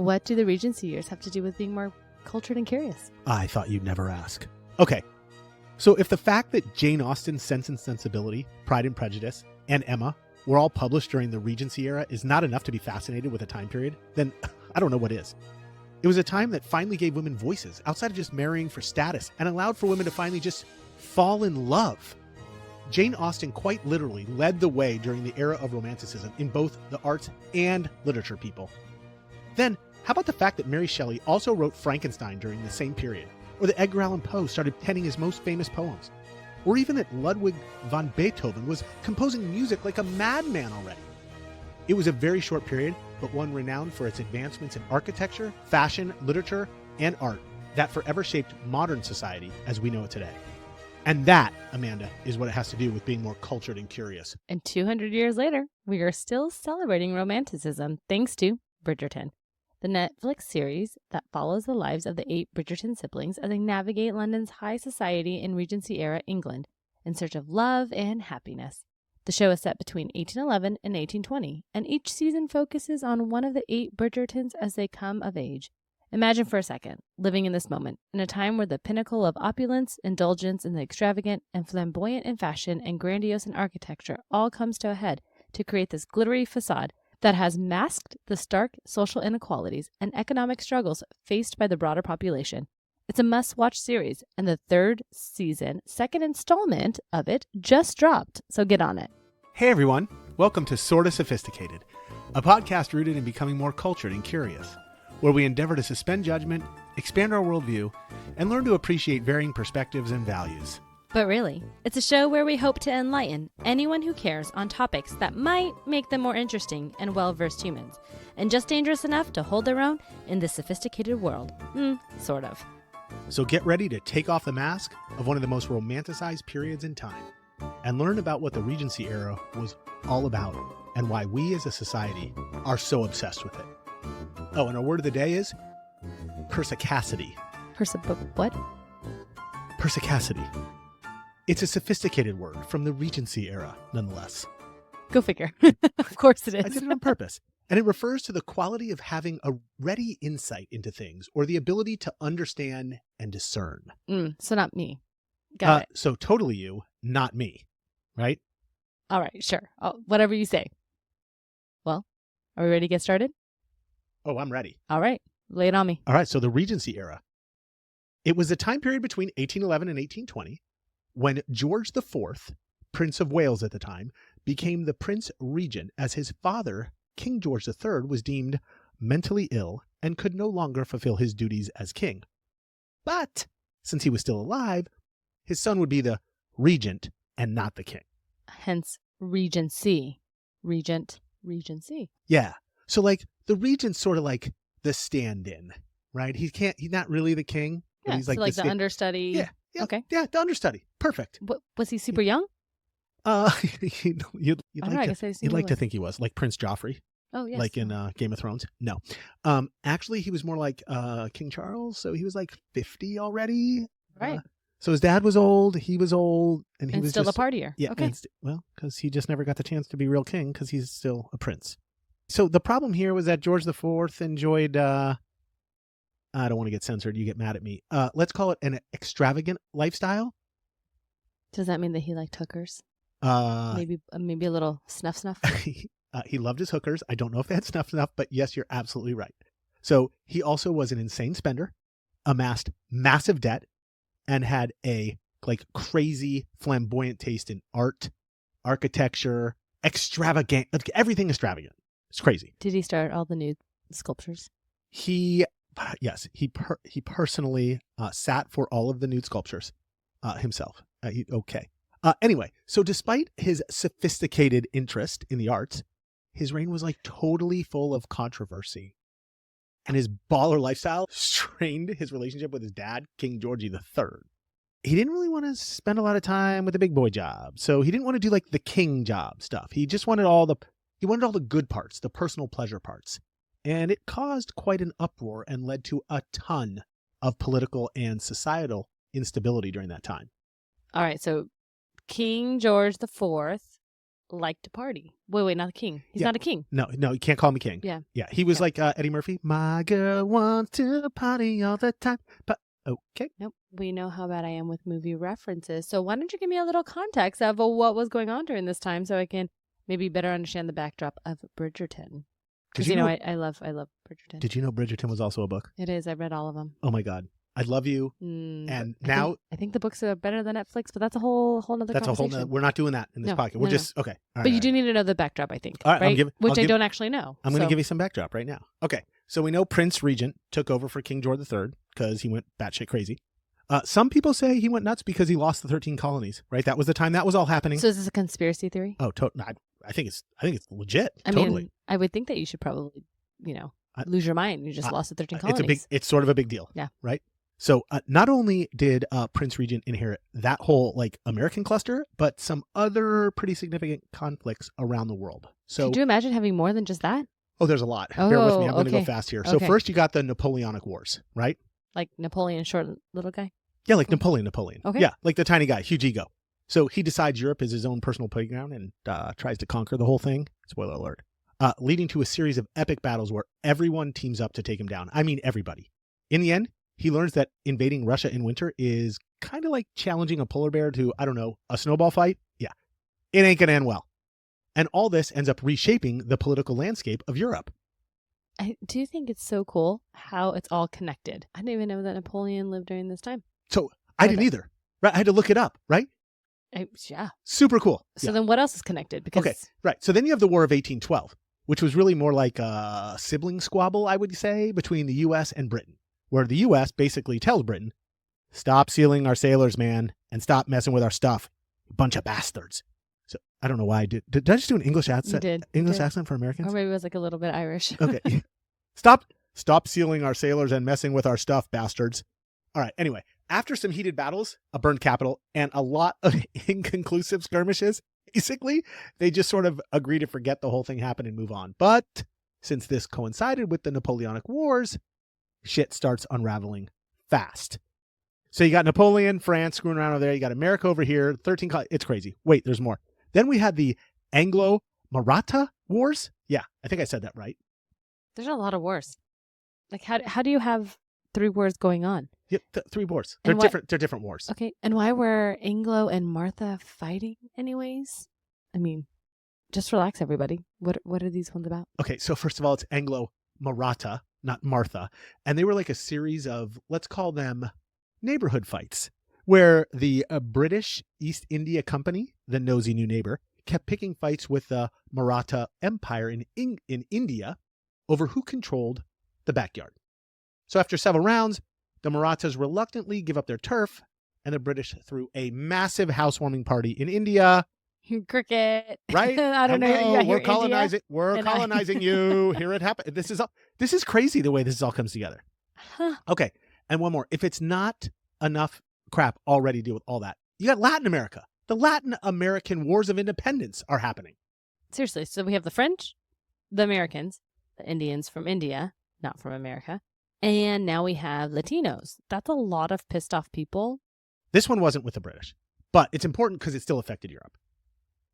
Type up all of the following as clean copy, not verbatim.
What do the Regency years have to do with being more cultured and curious? I thought you'd never ask. Okay, so if the fact that Jane Austen's Sense and Sensibility, Pride and Prejudice, and Emma were all published during the Regency era is not enough to be fascinated with a time period, then I don't know what is. It was a time that finally gave women voices outside of just marrying for status and allowed for women to finally just fall in love. Jane Austen quite literally led the way during the era of Romanticism in both the arts and literature, people. Then, how about the fact that Mary Shelley also wrote Frankenstein during the same period, or that Edgar Allan Poe started penning his most famous poems, or even that Ludwig van Beethoven was composing music like a madman already. It was a very short period, but one renowned for its advancements in architecture, fashion, literature, and art that forever shaped modern society as we know it today. And that, Amanda, is what it has to do with being more cultured and curious. And 200 years later, we are still celebrating Romanticism thanks to Bridgerton, the Netflix series that follows the lives of the 8 Bridgerton siblings as they navigate London's high society in Regency era England in search of love and happiness. The show is set between 1811 and 1820, and each season focuses on one of the 8 Bridgertons as they come of age. Imagine for a second, living in this moment, in a time where the pinnacle of opulence, indulgence in the extravagant, and flamboyant in fashion and grandiose in architecture all comes to a head to create this glittery facade that has masked the stark social inequalities and economic struggles faced by the broader population. It's a must-watch series, and the 3rd season, 2nd installment of it, just dropped, so get on it. Hey everyone, welcome to Sorta Sophisticated, a podcast rooted in becoming more cultured and curious, where we endeavor to suspend judgment, expand our worldview, and learn to appreciate varying perspectives and values. But really, it's a show where we hope to enlighten anyone who cares on topics that might make them more interesting and well-versed humans, and just dangerous enough to hold their own in this sophisticated world. Sort of. So get ready to take off the mask of one of the most romanticized periods in time and learn about what the Regency era was all about and why we as a society are so obsessed with it. Oh, and our word of the day is persicacity. What? Persicacity. It's a sophisticated word from the Regency era, nonetheless. Go figure. Of course it is. I did it on purpose. And it refers to the quality of having a ready insight into things or the ability to understand and discern. So not me. Got it. So totally you, not me. Right? All right, sure. Whatever you say. Well, are we ready to get started? Oh, I'm ready. All right. Lay it on me. All right. So the Regency era. It was a time period between 1811 and 1820 when George IV, Prince of Wales at the time, became the Prince Regent as his father, King George III, was deemed mentally ill and could no longer fulfill his duties as king. But since he was still alive, his son would be the regent and not the king. Hence, Regency. Regent, Regency. Yeah. So like the regent's sort of like the stand-in, right? He's not really the king. But Yeah, he's like, so like the understudy. Yeah. Okay. Yeah, the understudy. Perfect. Was he super young? You'd like to think he was like Prince Joffrey. Oh, yes. Like in Game of Thrones. No. Actually, he was more like King Charles. So he was like 50 already. Right. So his dad was old. He was old. And he was still just a partier. Yeah. Okay. Because he just never got the chance to be real king because he's still a prince. So the problem here was that George IV enjoyed, I don't want to get censored. You get mad at me. Let's call it an extravagant lifestyle. Does that mean that he liked hookers? Maybe a little snuff. He loved his hookers. I don't know if they had snuff, but yes, you're absolutely right. So he also was an insane spender, amassed massive debt, and had a like crazy flamboyant taste in art, architecture, extravagant, everything extravagant. It's crazy. Did he start all the nude sculptures? He personally sat for all of the nude sculptures himself. Anyway, so despite his sophisticated interest in the arts, his reign was like totally full of controversy. And his baller lifestyle strained his relationship with his dad, King George III. He didn't really want to spend a lot of time with the big boy job. So he didn't want to do like the king job stuff. He just wanted all the good parts, the personal pleasure parts. And it caused quite an uproar and led to a ton of political and societal instability during that time. All right, so King George IV like to party. Wait, not the king. He's not a king. No, you can't call him a king. Yeah. Yeah, he was like Eddie Murphy. My girl wants to party all the time. But okay. Nope. We know how bad I am with movie references. So why don't you give me a little context of what was going on during this time so I can maybe better understand the backdrop of Bridgerton. Because, I love Bridgerton. Did you know Bridgerton was also a book? It is. I read all of them. Oh, my God. I love you. And now I think the books are better than Netflix, but that's a whole nother conversation. We're not doing that in this podcast. We're just, okay. All but you do need to know the backdrop, I think. All right? Which I don't actually know. I'm going to give you some backdrop right now. Okay. So we know Prince Regent took over for King George III because he went batshit crazy. Some people say he went nuts because he lost the 13 colonies, right? That was the time that was all happening. So is this a conspiracy theory? Oh, I think it's legit. I mean, I would think that you should probably, lose your mind. You just lost the 13 colonies. It's sort of a big deal. Yeah. Right? So not only did Prince Regent inherit that whole American cluster, but some other pretty significant conflicts around the world. So could you imagine having more than just that? Oh, there's a lot. Bear with me. I'm going to go fast here. So first you got the Napoleonic Wars, right? Like Napoleon, short little guy? Yeah, like Napoleon. Okay. Yeah, like the tiny guy, huge ego. So he decides Europe is his own personal playground and tries to conquer the whole thing. Spoiler alert. Leading to a series of epic battles where everyone teams up to take him down. I mean, everybody. In the end, he learns that invading Russia in winter is kind of like challenging a polar bear to, I don't know, a snowball fight. Yeah, it ain't going to end well. And all this ends up reshaping the political landscape of Europe. I do think it's so cool how it's all connected. I didn't even know that Napoleon lived during this time. So I didn't either. Right? I had to look it up, right? Yeah. Super cool. So then what else is connected? Because okay, right. So then you have the War of 1812, which was really more like a sibling squabble, I would say, between the U.S. and Britain, where the U.S. basically tells Britain, stop sealing our sailors, man, and stop messing with our stuff. Bunch of bastards. So I don't know why I did. Did I just do an English accent? You did. English accent for Americans? Or maybe it was like a little bit Irish. Okay. Stop sealing our sailors and messing with our stuff, bastards. All right. Anyway, after some heated battles, a burned capital, and a lot of inconclusive skirmishes, basically, they just sort of agree to forget the whole thing happened and move on. But since this coincided with the Napoleonic Wars, shit starts unraveling fast. So you got Napoleon, France screwing around over there. You got America over here. 13. It's crazy. Wait, there's more. Then we had the Anglo-Maratha Wars. Yeah, I think I said that right. There's a lot of wars. Like, how do you have 3 wars going on? Yep, 3 wars. They're different wars. Okay, and why were Anglo and Martha fighting anyways? I mean, just relax, everybody. What are these ones about? Okay, so first of all, it's Anglo-Maratha, not Martha. And they were like a series of, let's call them neighborhood fights, where the British East India Company, the nosy new neighbor, kept picking fights with the Maratha Empire in India over who controlled the backyard. So after several rounds, the Marathas reluctantly give up their turf, and the British threw a massive housewarming party in India. Cricket. Right? I don't know. We're colonizing you. Here it happened. This is crazy the way this all comes together. Huh. Okay. And one more. If it's not enough crap already to deal with all that, you got Latin America. The Latin American Wars of Independence are happening. Seriously. So we have the French, the Americans, the Indians from India, not from America. And now we have Latinos. That's a lot of pissed off people. This one wasn't with the British, but it's important because it still affected Europe.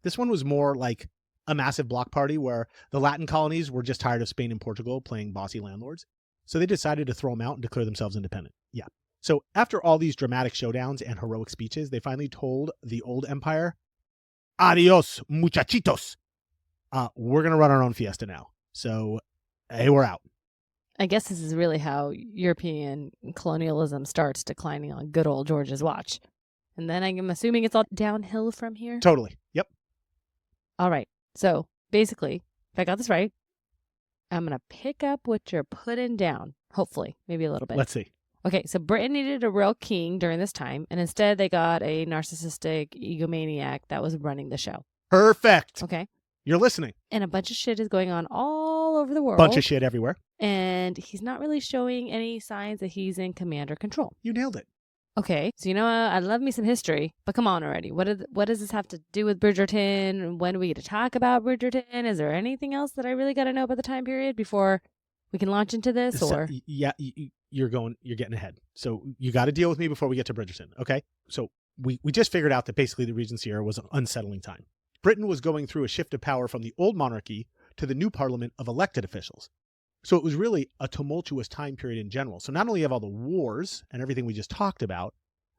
This one was more like a massive block party where the Latin colonies were just tired of Spain and Portugal playing bossy landlords. So they decided to throw them out and declare themselves independent. Yeah. So after all these dramatic showdowns and heroic speeches, they finally told the old empire, adios, muchachitos. We're going to run our own fiesta now. So, hey, we're out. I guess this is really how European colonialism starts declining on good old George's watch. And then I'm assuming it's all downhill from here? Totally. Yep. All right. So basically, if I got this right, I'm going to pick up what you're putting down. Hopefully. Maybe a little bit. Let's see. Okay. So Britain needed a real king during this time. And instead they got a narcissistic egomaniac that was running the show. Perfect. Okay. You're listening. And a bunch of shit is going on all over the world. Bunch of shit everywhere. And he's not really showing any signs that he's in command or control. You nailed it. Okay. So, I love me some history, but come on already. What does this have to do with Bridgerton? When are we going to talk about Bridgerton? Is there anything else that I really got to know about the time period before we can launch into this? Or yeah, you're getting ahead. So you got to deal with me before we get to Bridgerton. Okay. So we just figured out that basically the Regency Era was an unsettling time. Britain was going through a shift of power from the old monarchy to the new parliament of elected officials. So it was really a tumultuous time period in general. So not only have all the wars and everything we just talked about,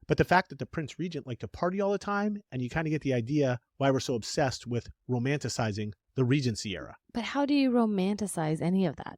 but the fact that the Prince Regent liked to party all the time, and you kind of get the idea why we're so obsessed with romanticizing the Regency era. But how do you romanticize any of that?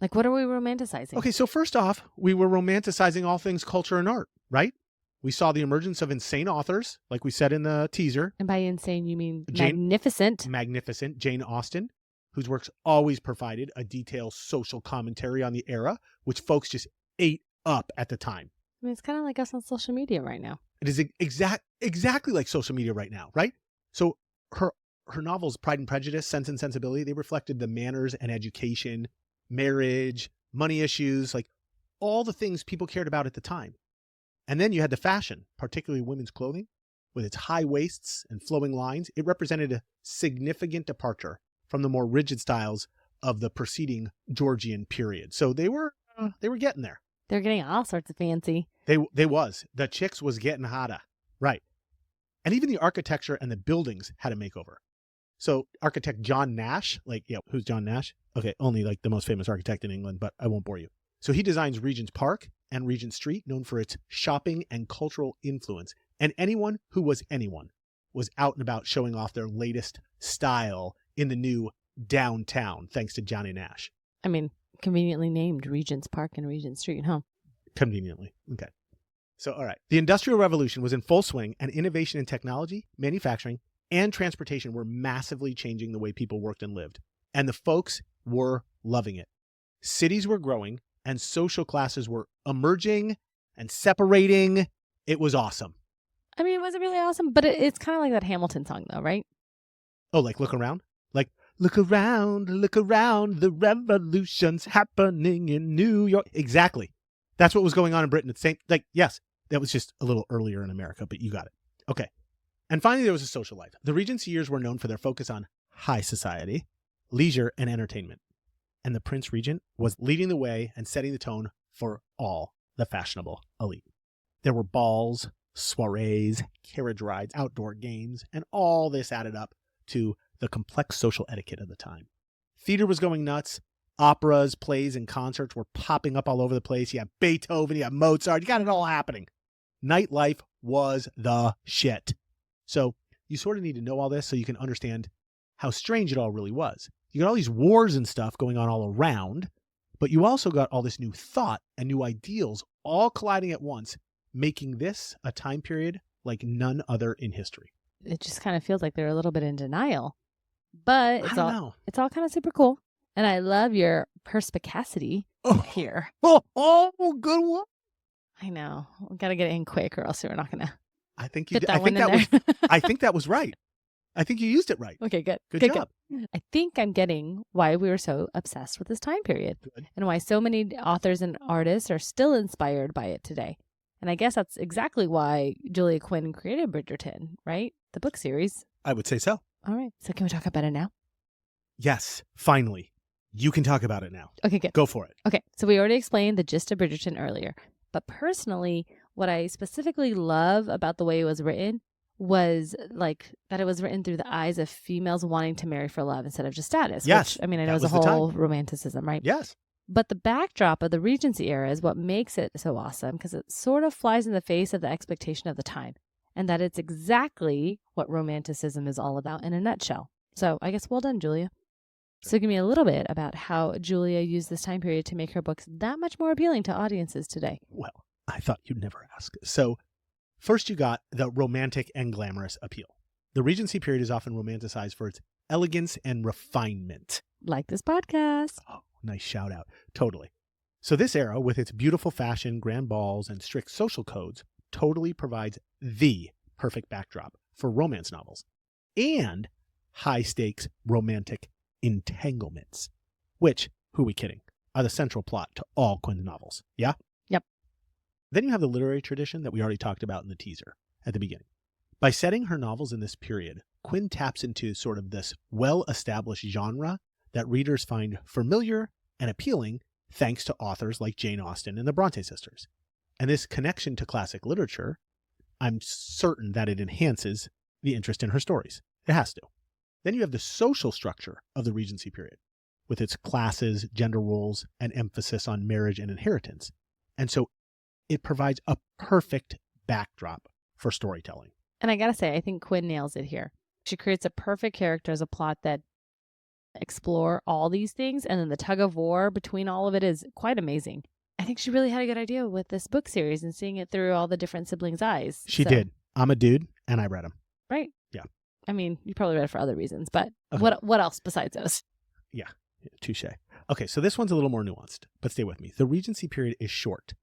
Like, what are we romanticizing? Okay, so first off, we were romanticizing all things culture and art, right? We saw the emergence of insane authors, like we said in the teaser. And by insane, you mean magnificent Jane Austen, whose works always provided a detailed social commentary on the era, which folks just ate up at the time. I mean, it's kind of like us on social media right now. It is exactly like social media right now, right? So her novels, Pride and Prejudice, Sense and Sensibility, they reflected the manners and education, marriage, money issues, like all the things people cared about at the time. And then you had the fashion, particularly women's clothing, with its high waists and flowing lines. It represented a significant departure from the more rigid styles of the preceding Georgian period. So they were getting there. They're getting all sorts of fancy. The chicks was getting hotter. Right. And even the architecture and the buildings had a makeover. So architect John Nash, who's John Nash? Okay, only like the most famous architect in England, but I won't bore you. So he designs Regent's Park and Regent Street, known for its shopping and cultural influence. And anyone who was anyone was out and about showing off their latest style in the new downtown, thanks to Johnny Nash. I mean, conveniently named Regent's Park and Regent Street, huh? Conveniently. Okay. So, all right. The Industrial Revolution was in full swing, and innovation in technology, manufacturing, and transportation were massively changing the way people worked and lived. And the folks were loving it. Cities were growing, and social classes were emerging and separating. It was awesome. I mean, was it really awesome? But it's kind of like that Hamilton song, though, right? Oh, like Look Around? Like, look around, the revolution's happening in New York. Exactly. That's what was going on in Britain. It's yes, that was just a little earlier in America, but you got it. Okay. And finally, there was a social life. The Regency years were known for their focus on high society, leisure, and entertainment. And the Prince Regent was leading the way and setting the tone for all the fashionable elite. There were balls, soirees, carriage rides, outdoor games, and all this added up to the complex social etiquette of the time. Theater was going nuts. Operas, plays, and concerts were popping up all over the place. You had Beethoven, you had Mozart, you got it all happening. Nightlife was the shit. So you sort of need to know all this so you can understand how strange it all really was. You got all these wars and stuff going on all around, but you also got all this new thought and new ideals all colliding at once, making this a time period like none other in history. It just kind of feels like they're a little bit in denial, but it's all kind of super cool. And I love your perspicacity here. Oh, good one. I know. We got to get it in quick or else we're not going to. I think that was right. I think you used it right. Okay, good. Good job. Good. I think I'm getting why we were so obsessed with this time period. Good. And why so many authors and artists are still inspired by it today. And I guess that's exactly why Julia Quinn created Bridgerton, right? The book series. I would say so. All right. So can we talk about it now? Yes, finally. You can talk about it now. Okay, good. Go for it. Okay, so we already explained the gist of Bridgerton earlier. But personally, what I specifically love about the way it was written was like that it was written through the eyes of females wanting to marry for love instead of just status. Yes. Which, I mean, I know it's a whole romanticism, right? Yes. But the backdrop of the Regency era is what makes it so awesome because it sort of flies in the face of the expectation of the time. And that it's exactly what romanticism is all about in a nutshell. So I guess well done, Julia. So give me a little bit about how Julia used this time period to make her books that much more appealing to audiences today. Well, I thought you'd never ask. So first you got the romantic and glamorous appeal. The Regency period is often romanticized for its elegance and refinement. Like this podcast. Oh, nice shout out. Totally. So this era, with its beautiful fashion, grand balls, and strict social codes, totally provides the perfect backdrop for romance novels and high-stakes romantic entanglements, which, who are we kidding, are the central plot to all Quinn's novels. Yeah? Yep. Then you have the literary tradition that we already talked about in the teaser at the beginning. By setting her novels in this period, Quinn taps into sort of this well-established genre that readers find familiar and appealing thanks to authors like Jane Austen and the Bronte sisters. And this connection to classic literature, I'm certain that it enhances the interest in her stories. It has to. Then you have the social structure of the Regency period, with its classes, gender roles, and emphasis on marriage and inheritance. And so it provides a perfect backdrop for storytelling. And I gotta say, I think Quinn nails it here. She creates a perfect character as a plot that explore all these things, and then the tug of war between all of it is quite amazing. I think she really had a good idea with this book series and seeing it through all the different siblings' eyes. She did. I'm a dude, and I read them. Right? Yeah. I mean, you probably read it for other reasons, but Okay. what else besides those? Yeah, touche. Okay, so this one's a little more nuanced, but stay with me. The Regency period is short,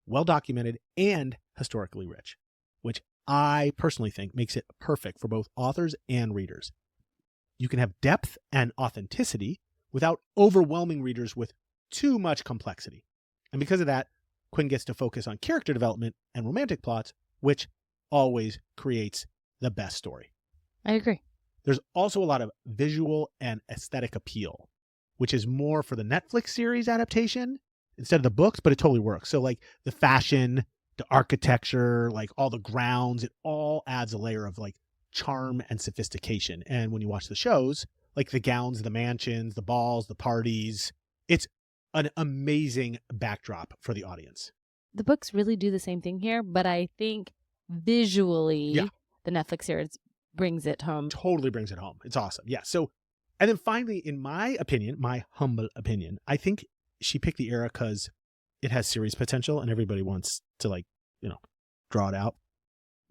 well documented, and historically rich, which I personally think makes it perfect for both authors and readers. You can have depth and authenticity without overwhelming readers with too much complexity. And because of that, Quinn gets to focus on character development and romantic plots, which always creates the best story. I agree. There's also a lot of visual and aesthetic appeal, which is more for the Netflix series adaptation instead of the books, but it totally works. So like the fashion, the architecture, like all the grounds, it all adds a layer of like charm and sophistication. And when you watch the shows, like the gowns, the mansions, the balls, the parties, it's an amazing backdrop for the audience. The books really do the same thing here, but I think visually the Netflix series brings it home. Totally brings it home. It's awesome. Yeah. So, and then finally, in my opinion, my humble opinion, I think she picked the era because it has series potential and everybody wants to like, draw it out.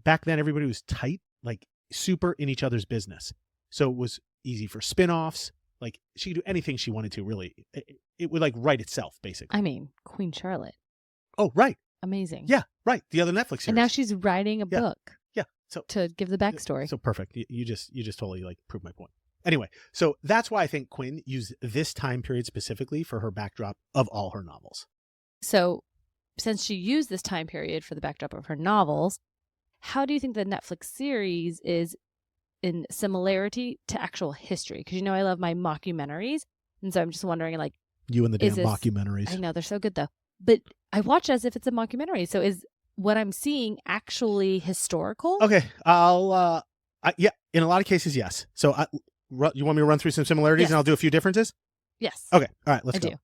Back then, everybody was tight, like super in each other's business. So it was easy for spin-offs. Like she could do anything she wanted to, really. It would like write itself, basically. I mean, Queen Charlotte. Oh, right. Amazing. Yeah, right. The other Netflix series. And now she's writing a book. Yeah. So to give the backstory. So perfect. You just totally like proved my point. Anyway, so that's why I think Quinn used this time period specifically for her backdrop of all her novels. So since she used this time period for the backdrop of her novels, how do you think the Netflix series is in similarity to actual history? Because I love my mockumentaries. And so I'm just wondering, like, you and the damn mockumentaries. I know, they're so good though. But I watch it as if it's a mockumentary. So is what I'm seeing actually historical? Okay. Yeah, in a lot of cases, yes. So you want me to run through some similarities Yes. and I'll do a few differences? Yes. Okay. All right, let's I go. do.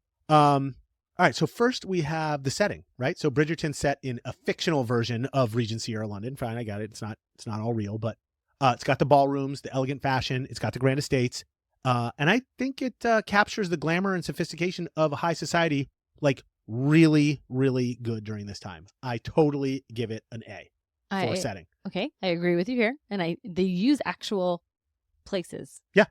All right, so first we have the setting, right? So Bridgerton's set in a fictional version of Regency Era London. Fine, I got it. It's not all real, but it's got the ballrooms, the elegant fashion, it's got the grand estates. And I think it captures the glamour and sophistication of high society like really, really good during this time. I totally give it an A for setting. Okay, I agree with you here. And they use actual places. Yeah.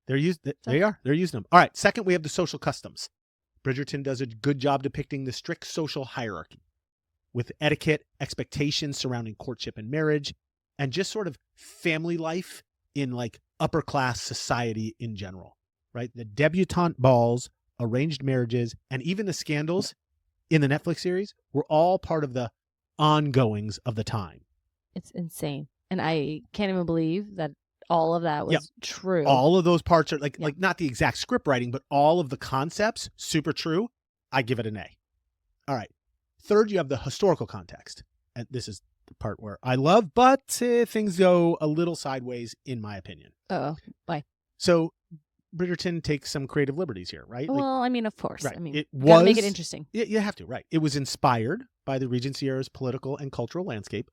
They're using them. All right, second we have the social customs. Bridgerton does a good job depicting the strict social hierarchy with etiquette, expectations surrounding courtship and marriage, and just sort of family life in like upper class society in general, right? The debutante balls, arranged marriages, and even the scandals in the Netflix series were all part of the ongoings of the time. It's insane. And I can't even believe that all of that was true. All of those parts are like not the exact script writing, but all of the concepts, super true. I give it an A. All right. Third, you have the historical context. And this is the part where I love, but things go a little sideways in my opinion. Oh, why? So Bridgerton takes some creative liberties here, right? Well, I mean, of course. Right. I mean, it gotta make it interesting. You have to, right. It was inspired by the Regency era's political and cultural landscape,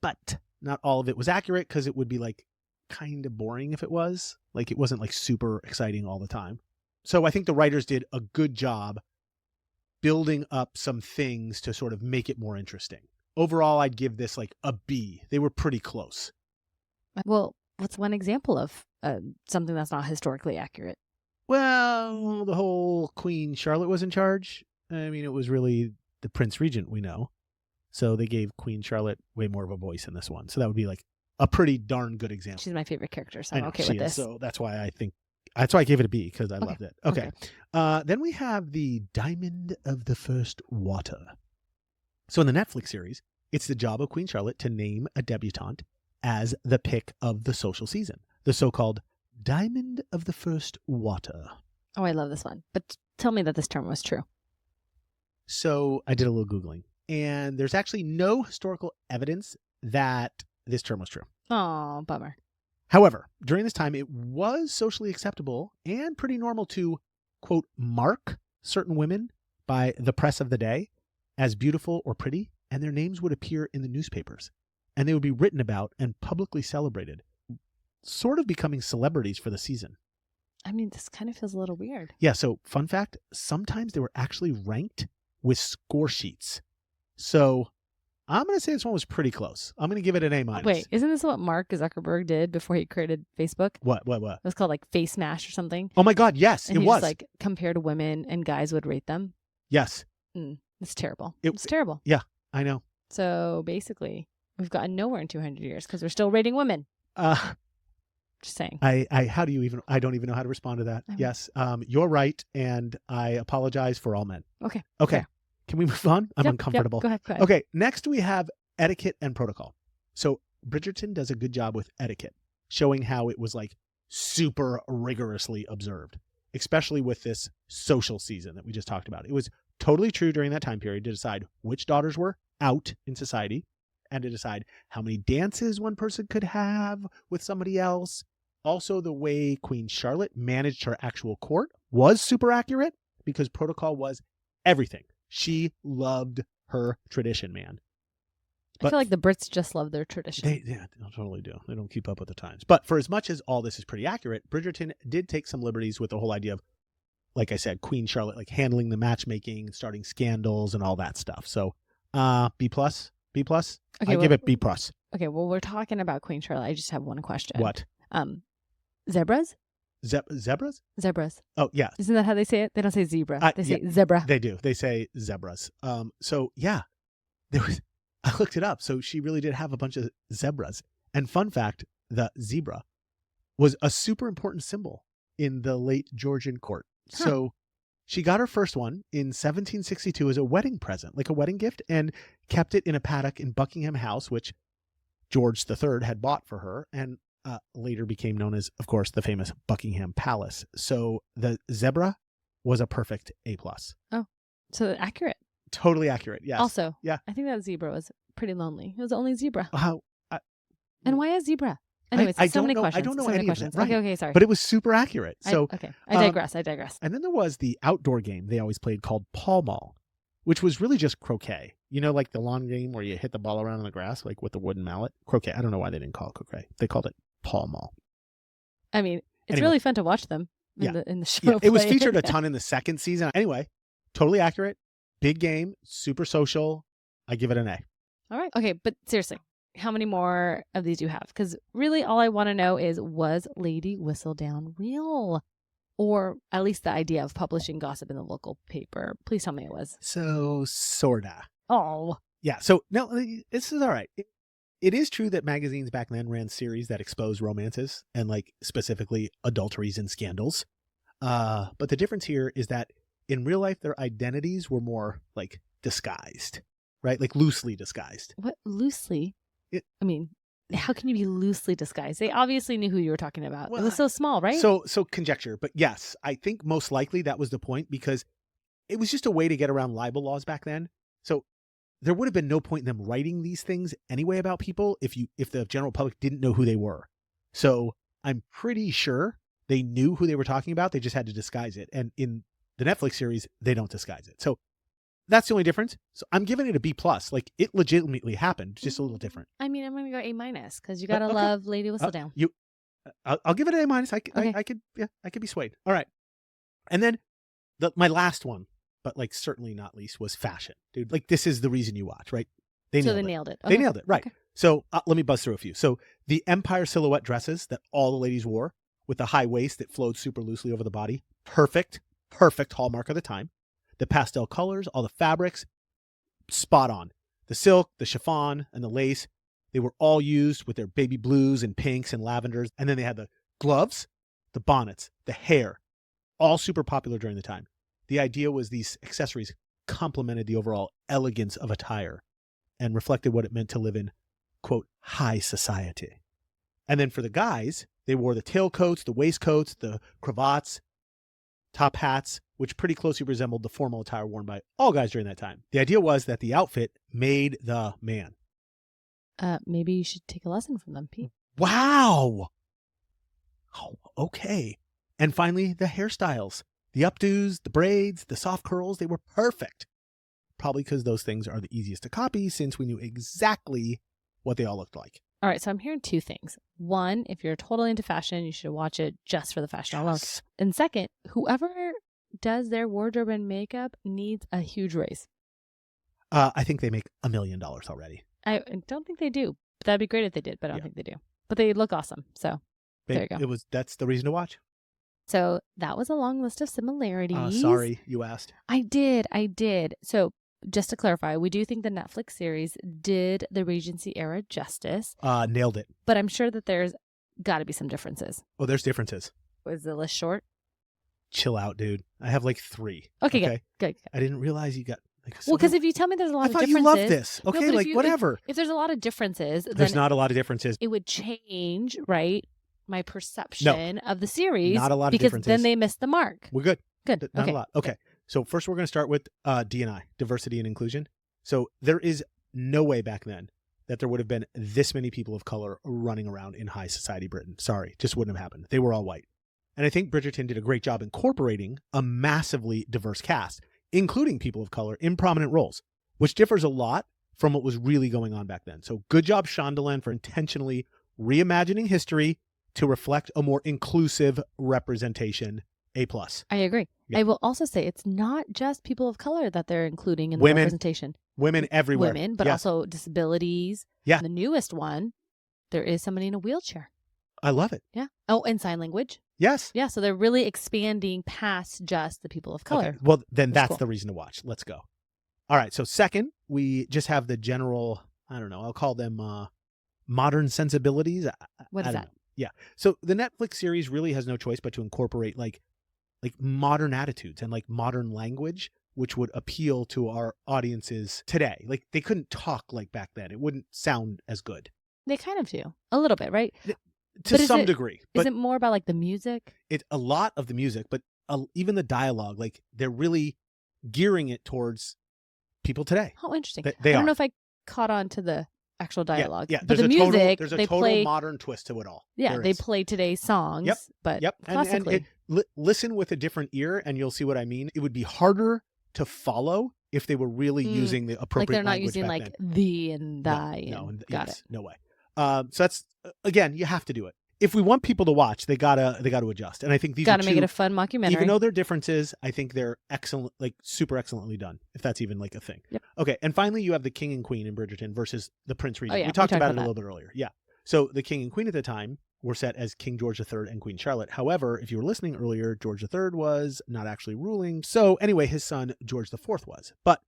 but not all of it was accurate because it would be like kind of boring if it was. Like it wasn't like super exciting all the time. So I think the writers did a good job building up some things to sort of make it more interesting. Overall, I'd give this like a B. They were pretty close. Well, what's one example of something that's not historically accurate? Well, the whole Queen Charlotte was in charge. I mean, it was really the Prince Regent we know. So they gave Queen Charlotte way more of a voice in this one. So that would be like a pretty darn good example. She's my favorite character, so I'm okay with this. So that's why I gave it a B because I loved it. Okay. Then we have the Diamond of the First Water. So in the Netflix series, it's the job of Queen Charlotte to name a debutante as the pick of the social season, the so-called Diamond of the First Water. Oh, I love this one. But tell me that this term was true. So I did a little Googling, and there's actually no historical evidence that this term was true. Oh, bummer. However, during this time, it was socially acceptable and pretty normal to, quote, mark certain women by the press of the day as beautiful or pretty, and their names would appear in the newspapers, and they would be written about and publicly celebrated, sort of becoming celebrities for the season. I mean, this kind of feels a little weird. Yeah, so fun fact, sometimes they were actually ranked with score sheets. So I'm going to say this one was pretty close. I'm going to give it an A-. Wait, isn't this what Mark Zuckerberg did before he created Facebook? What? It was called like Face Mash or something. Oh my God, yes, and it he was. Just, like compared women and guys would rate them. Yes. It's terrible. It's terrible. Yeah, I know. So basically, we've gotten nowhere in 200 years because we're still rating women. Just saying. I don't even know how to respond to that. Yes. You're right. And I apologize for all men. Okay. Fair. Can we move on? I'm uncomfortable. Yep. Go ahead. Okay. Next we have etiquette and protocol. So Bridgerton does a good job with etiquette, showing how it was like super rigorously observed, especially with this social season that we just talked about. It was totally true during that time period to decide which daughters were out in society and to decide how many dances one person could have with somebody else. Also, the way Queen Charlotte managed her actual court was super accurate because protocol was everything. She loved her tradition, man. I feel like the Brits just love their tradition. They totally do. They don't keep up with the times. But for as much as all this is pretty accurate, Bridgerton did take some liberties with the whole idea of, like I said, Queen Charlotte, like handling the matchmaking, starting scandals and all that stuff. So B+. Okay, give it B+. Okay, well, we're talking about Queen Charlotte. I just have one question. What? Zebras? Zebras? Zebras. Oh, yeah. Isn't that how they say it? They don't say zebra. They say zebra. They do. They say zebras. So, yeah, I looked it up. So she really did have a bunch of zebras. And fun fact, the zebra was a super important symbol in the late Georgian court. Huh. So she got her first one in 1762 as a wedding present, like a wedding gift, and kept it in a paddock in Buckingham House, which George III had bought for her, and later became known as, of course, the famous Buckingham Palace. So the zebra was a perfect A+. Oh, so accurate. Totally accurate, yes. Also, yeah, I think that zebra was pretty lonely. It was the only zebra. And why a zebra? Anyways, I so don't many know. questions. I don't know so any many of questions. it. Right. Okay, sorry. But it was super accurate. So I digress. And then there was the outdoor game they always played called Pall Mall, which was really just croquet. You know, like the lawn game where you hit the ball around in the grass, like with the wooden mallet. Croquet. I don't know why they didn't call it croquet. They called it Pall Mall. I mean, it's really fun to watch them in the show. Yeah, it was featured a ton in the second season. Anyway, totally accurate. Big game. Super social. I give it an A. All right. Okay, but seriously, how many more of these do you have? Because really all I want to know is, was Lady Whistledown real? Or at least the idea of publishing gossip in the local paper. Please tell me it was. So, sorta. Oh. Yeah, so, no, this is all right. It is true that magazines back then ran series that exposed romances and, like, specifically adulteries and scandals. But the difference here is that in real life, their identities were more, like, disguised, right? Like, loosely disguised. What? Loosely? I mean, how can you be loosely disguised? They obviously knew who you were talking about. Well, it was so small, right? So conjecture. But yes, I think most likely that was the point because it was just a way to get around libel laws back then. So there would have been no point in them writing these things anyway about people if the general public didn't know who they were. So I'm pretty sure they knew who they were talking about. They just had to disguise it. And in the Netflix series, they don't disguise it. So that's the only difference. So I'm giving it a B+. Like, it legitimately happened, just a little different. I mean, I'm going to go A- because you got to love Lady Whistledown. I'll give it an A-. I could be swayed. All right. And then my last one, but like certainly not least, was fashion, dude. Like, this is the reason you watch, right? They nailed it. Okay. They nailed it, right? Okay. So let me buzz through a few. So the Empire silhouette dresses that all the ladies wore with the high waist that flowed super loosely over the body, perfect hallmark of the time. The pastel colors, all the fabrics, spot on. The silk, the chiffon, and the lace, they were all used with their baby blues and pinks and lavenders. And then they had the gloves, the bonnets, the hair, all super popular during the time. The idea was these accessories complemented the overall elegance of attire and reflected what it meant to live in, quote, high society. And then for the guys, they wore the tailcoats, the waistcoats, the cravats, top hats, which pretty closely resembled the formal attire worn by all guys during that time. The idea was that the outfit made the man. Maybe you should take a lesson from them, Pete. Wow. Oh, okay. And finally, the hairstyles. The updos, the braids, the soft curls, they were perfect. Probably because those things are the easiest to copy since we knew exactly what they all looked like. All right, so I'm hearing two things. One, if you're totally into fashion, you should watch it just for the fashion alone. Yes. And second, whoever does their wardrobe and makeup needs a huge raise. I think they make $1 million already. I don't think they do. That'd be great if they did, but I don't think they do. But they look awesome. So there you go. That's the reason to watch. So that was a long list of similarities. Sorry, you asked. I did. So just to clarify, we do think the Netflix series did the Regency era justice. Nailed it. But I'm sure that there's got to be some differences. Oh, there's differences. Was the list short? Chill out, dude. I have like 3. Okay. Good. I didn't realize you got like. Well, because if you tell me there's a lot of differences. I thought you loved this. Okay, no, like whatever. If there's a lot of differences, there's then not a lot of differences. It would change, right? My perception of the series. Not a lot of differences. Because then they missed the mark. We're good. Good. Not a lot. Okay. So first we're going to start with D&I, diversity and inclusion. So there is no way back then that there would have been this many people of color running around in high society Britain. Sorry, just wouldn't have happened. They were all white. And I think Bridgerton did a great job incorporating a massively diverse cast, including people of color in prominent roles, which differs a lot from what was really going on back then. So good job, Shondaland, for intentionally reimagining history to reflect a more inclusive representation. A+. I agree. Yeah. I will also say it's not just people of color that they're including in the representation. Women everywhere. Women, but also disabilities. Yeah. The newest one, there is somebody in a wheelchair. I love it. Yeah. Oh, and sign language. Yes. Yeah. So they're really expanding past just the people of color. Okay. Well, then that's cool. the reason to watch. Let's go. All right. So second, we just have the general, I don't know, I'll call them modern sensibilities. What is that? Yeah. So the Netflix series really has no choice but to incorporate like modern attitudes and like modern language, which would appeal to our audiences today. Like they couldn't talk like back then. It wouldn't sound as good. They kind of do. A little bit, right? To some degree. Is it more about like the music? It's a lot of the music, but even the dialogue, like they're really gearing it towards people today. Oh, interesting. I don't know if I caught on to the actual dialogue. Yeah. But the music, there's a total modern twist to it all. Yeah, they play today's songs, but classically. And listen with a different ear and you'll see what I mean. It would be harder to follow if they were really using the appropriate language. Like they're not using like then. The and thy. No, got it. No way. So that's, again, you have to do it. If we want people to watch, they gotta adjust. And I think these gotta make it a fun mockumentary. Even though there are differences, I think they're excellent, like super excellently done, if that's even like a thing. Yep. Okay. And finally, you have the king and queen in Bridgerton versus the Prince Regent. Oh, yeah. We talked about it a little bit earlier. Yeah. So the king and queen at the time were set as King George III and Queen Charlotte. However, if you were listening earlier, George III was not actually ruling. So anyway, his son George IV was. But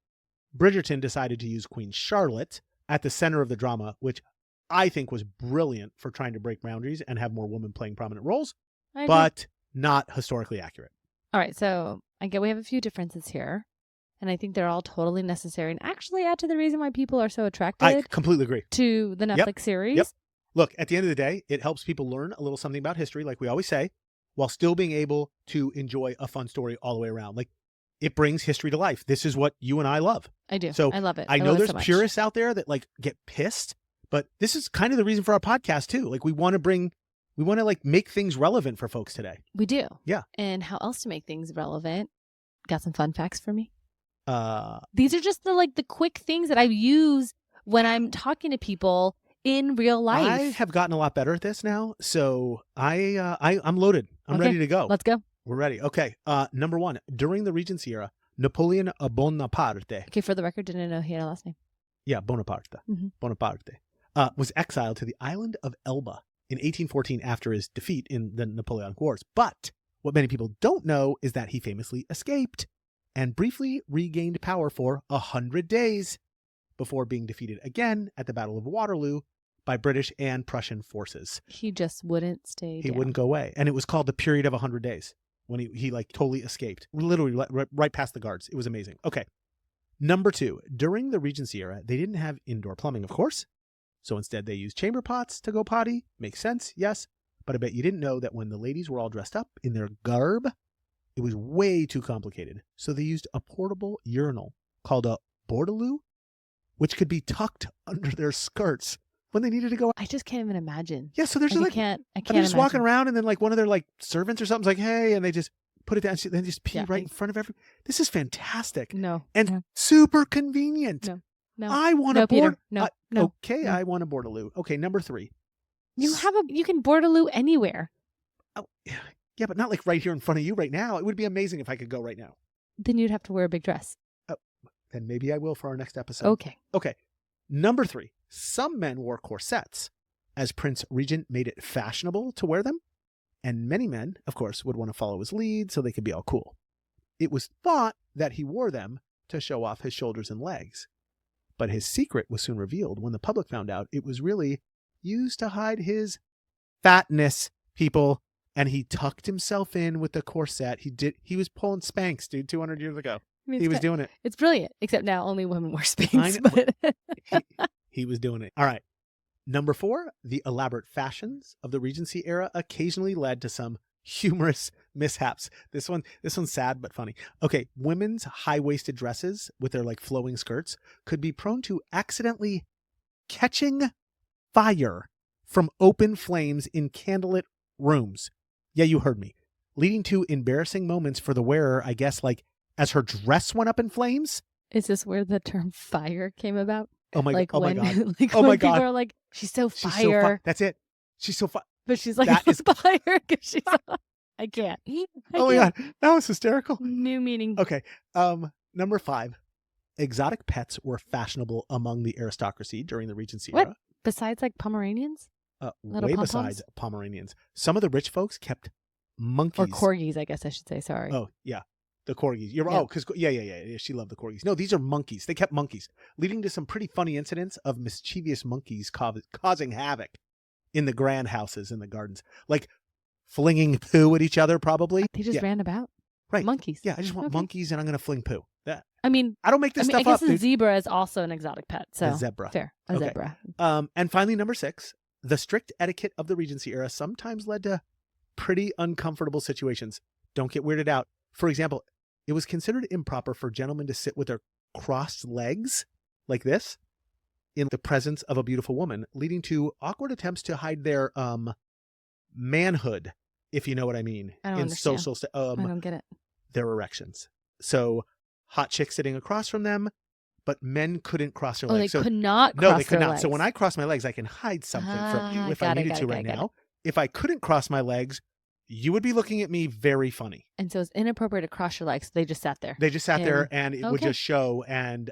Bridgerton decided to use Queen Charlotte at the center of the drama, which I think was brilliant for trying to break boundaries and have more women playing prominent roles, but not historically accurate. All right. So I get we have a few differences here. And I think they're all totally necessary and actually add to the reason why people are so attracted. I completely agree. To the Netflix series. Yep. Look, at the end of the day, it helps people learn a little something about history, like we always say, while still being able to enjoy a fun story all the way around. Like, it brings history to life. This is what you and I love. I do. So I love it. I know there's purists out there that like get pissed, but this is kind of the reason for our podcast too. Like we want to like make things relevant for folks today. We do. Yeah. And how else to make things relevant? Got some fun facts for me? These are just the quick things that I use when I'm talking to people in real life. I have gotten a lot better at this now, so I'm loaded. I'm ready to go. Let's go. We're ready. Okay. Number 1, during the Regency era, Napoleon Bonaparte. Okay, for the record, didn't know he had a last name. Yeah, Bonaparte. Mm-hmm. Bonaparte was exiled to the island of Elba in 1814 after his defeat in the Napoleonic Wars. But what many people don't know is that he famously escaped and briefly regained power for 100 days before being defeated again at the Battle of Waterloo by British and Prussian forces. He just wouldn't stay down. Wouldn't go away. And it was called the period of 100 days when he like totally escaped, literally right past the guards. It was amazing. Okay. Number 2, during the Regency era, they didn't have indoor plumbing, of course. So instead they used chamber pots to go potty. Makes sense. Yes. But I bet you didn't know that when the ladies were all dressed up in their garb, it was way too complicated. So they used a portable urinal called a bordeloo, which could be tucked under their skirts. when they needed to go. I just can't even imagine. Yeah, so there's I like can't they're just walking imagine. around, and then like one of their like servants or something's like, hey, and they just put it down, then just pee Yeah, right in front of everyone. This is fantastic No. and No. super convenient. No. No. I want No, to board. Peter. No. No. Okay, No. I want to board a loo. Okay, number 3. You can board a loo anywhere. Oh, yeah, but not like right here in front of you right now. It would be amazing if I could go right now. Then you'd have to wear a big dress. Oh, then maybe I will for our next episode. Okay. Number 3. Some men wore corsets, as Prince Regent made it fashionable to wear them. And many men, of course, would want to follow his lead so they could be all cool. It was thought that he wore them to show off his shoulders and legs. But his secret was soon revealed when the public found out it was really used to hide his fatness, people. And he tucked himself in with the corset. He was pulling Spanx, dude, 200 years ago. I mean, He was doing it. It's brilliant, except now only women wear Spanx. But He was doing it. All right. Number 4, the elaborate fashions of the Regency era occasionally led to some humorous mishaps. This one's sad but funny. Okay, women's high-waisted dresses with their like flowing skirts could be prone to accidentally catching fire from open flames in candlelit rooms. Yeah, you heard me. Leading to embarrassing moments for the wearer, I guess, like as her dress went up in flames. is this where the term fire came about? Oh my, Like oh my when, God. like Oh when my people God. are like, she's so She's fire. so That's it. She's so fire. But she's like, That is- fire because she's. I can't. Oh my God. That was hysterical. New meaning. Okay. Number 5. Exotic pets were fashionable among the aristocracy during the Regency What? era. Besides like Pomeranians Little Way pom-poms? besides Pomeranians. Some of the rich folks kept monkeys. or corgis, I guess I should say. Sorry. Oh, yeah. The corgis. You're Yeah. because yeah. She loved the corgis. No, these are monkeys. They kept monkeys, leading to some pretty funny incidents of mischievous monkeys causing havoc in the grand houses and the gardens, like flinging poo at each other. Probably. They just Yeah. ran about. Right. Monkeys. Yeah, I just want Okay. monkeys, and I'm gonna fling poo. I mean, I don't make this I stuff guess up, a dude. zebra is also an exotic pet. So A zebra. fair. A Okay. zebra. And finally, number 6, the strict etiquette of the Regency era sometimes led to pretty uncomfortable situations. Don't get weirded out. For example, it was considered improper for gentlemen to sit with their crossed legs like this in the presence of a beautiful woman, leading to awkward attempts to hide their manhood, if you know what I mean, I don't in understand. social I don't get it. their erections. So hot chicks sitting across from them, but men couldn't cross their Oh, they legs. So could not no, cross they could their not. So legs. when I cross my legs, I can hide something from you if I needed to right now. If I couldn't cross my legs, you would be looking at me very funny. And so it's inappropriate to cross your legs. So they just sat there. They just sat there and it would Okay. just show. And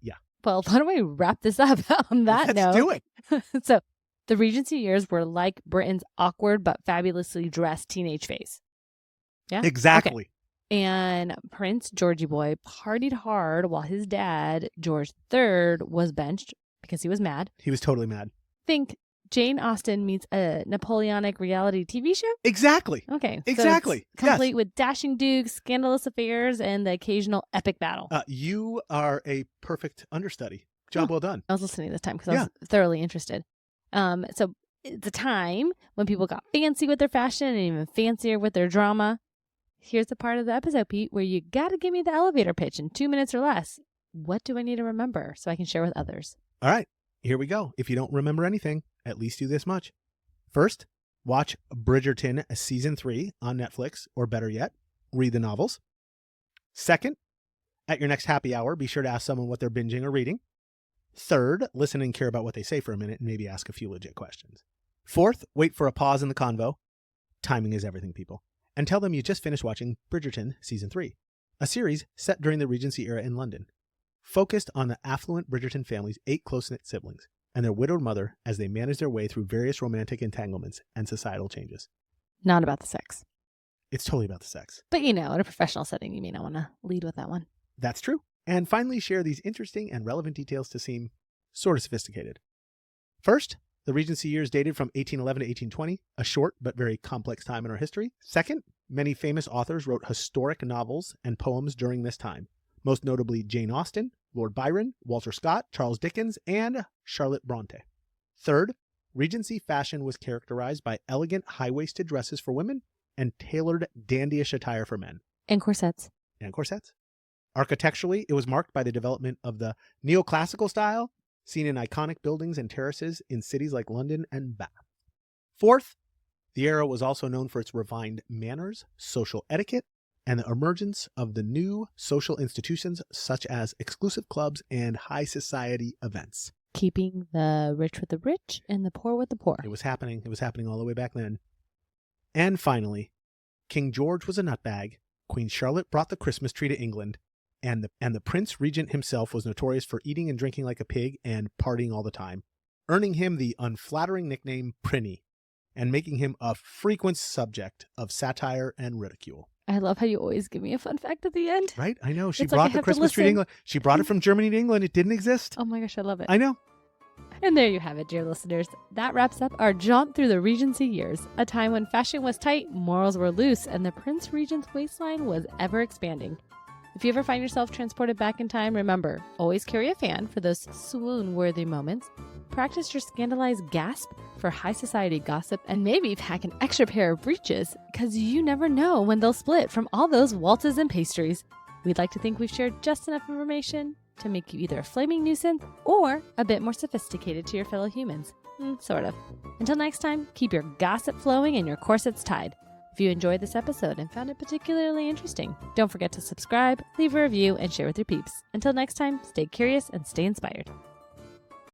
yeah. Well, why don't we wrap this up on that Let's note? do it. So the Regency years were like Britain's awkward but fabulously dressed teenage phase. Yeah? Exactly. Okay. And Prince Georgie Boy partied hard while his dad, George III, was benched because he was mad. He was totally mad. Think Jane Austen meets a Napoleonic reality TV show? Exactly. Okay. Exactly. So it's complete with dashing dukes, scandalous affairs, and the occasional epic battle. You are a perfect understudy. Job well done. I was listening this time because I was thoroughly interested. So it's a time when people got fancy with their fashion and even fancier with their drama. Here's the part of the episode, Pete, where you got to give me the elevator pitch in 2 minutes or less. What do I need to remember so I can share with others? All right. Here we go. If you don't remember anything, at least do this much. First, watch Bridgerton Season 3 on Netflix, or better yet, read the novels. Second, at your next happy hour, be sure to ask someone what they're binging or reading. Third, listen and care about what they say for a minute and maybe ask a few legit questions. Fourth, wait for a pause in the convo. Timing is everything, people. And tell them you just finished watching Bridgerton Season 3, a series set during the Regency era in London, focused on the affluent Bridgerton family's 8 close-knit siblings and their widowed mother as they manage their way through various romantic entanglements and societal changes. Not about the sex. It's totally about the sex. But in a professional setting, you may not want to lead with that one. That's true. And finally, share these interesting and relevant details to seem sort of sophisticated. First, the Regency years dated from 1811 to 1820, a short but very complex time in our history. Second, many famous authors wrote historic novels and poems during this time, most notably Jane Austen, Lord Byron, Walter Scott, Charles Dickens, and Charlotte Bronte. Third, Regency fashion was characterized by elegant high-waisted dresses for women and tailored dandyish attire for men. And corsets. And corsets. Architecturally, it was marked by the development of the neoclassical style, seen in iconic buildings and terraces in cities like London and Bath. Fourth, the era was also known for its refined manners, social etiquette, and the emergence of the new social institutions such as exclusive clubs and high society events. Keeping the rich with the rich and the poor with the poor. It was happening. It was happening all the way back then. And finally, King George was a nutbag, Queen Charlotte brought the Christmas tree to England, and the Prince Regent himself was notorious for eating and drinking like a pig and partying all the time, earning him the unflattering nickname Prinny, and making him a frequent subject of satire and ridicule. I love how you always give me a fun fact at the end. Right? I know. She It's brought like I the have to Christmas tree to listen. England. She brought it from Germany to England. It didn't exist. Oh my gosh, I love it. I know. And there you have it, dear listeners. That wraps up our jaunt through the Regency years, a time when fashion was tight, morals were loose, and the Prince Regent's waistline was ever expanding. If you ever find yourself transported back in time, remember, always carry a fan for those swoon-worthy moments. Practice your scandalized gasp for high society gossip, and maybe pack an extra pair of breeches, because you never know when they'll split from all those waltzes and pastries. We'd like to think we've shared just enough information to make you either a flaming nuisance or a bit more sophisticated to your fellow humans. Sort of. Until next time, keep your gossip flowing and your corsets tied. If you enjoyed this episode and found it particularly interesting, don't forget to subscribe, leave a review, and share with your peeps. Until next time, stay curious and stay inspired.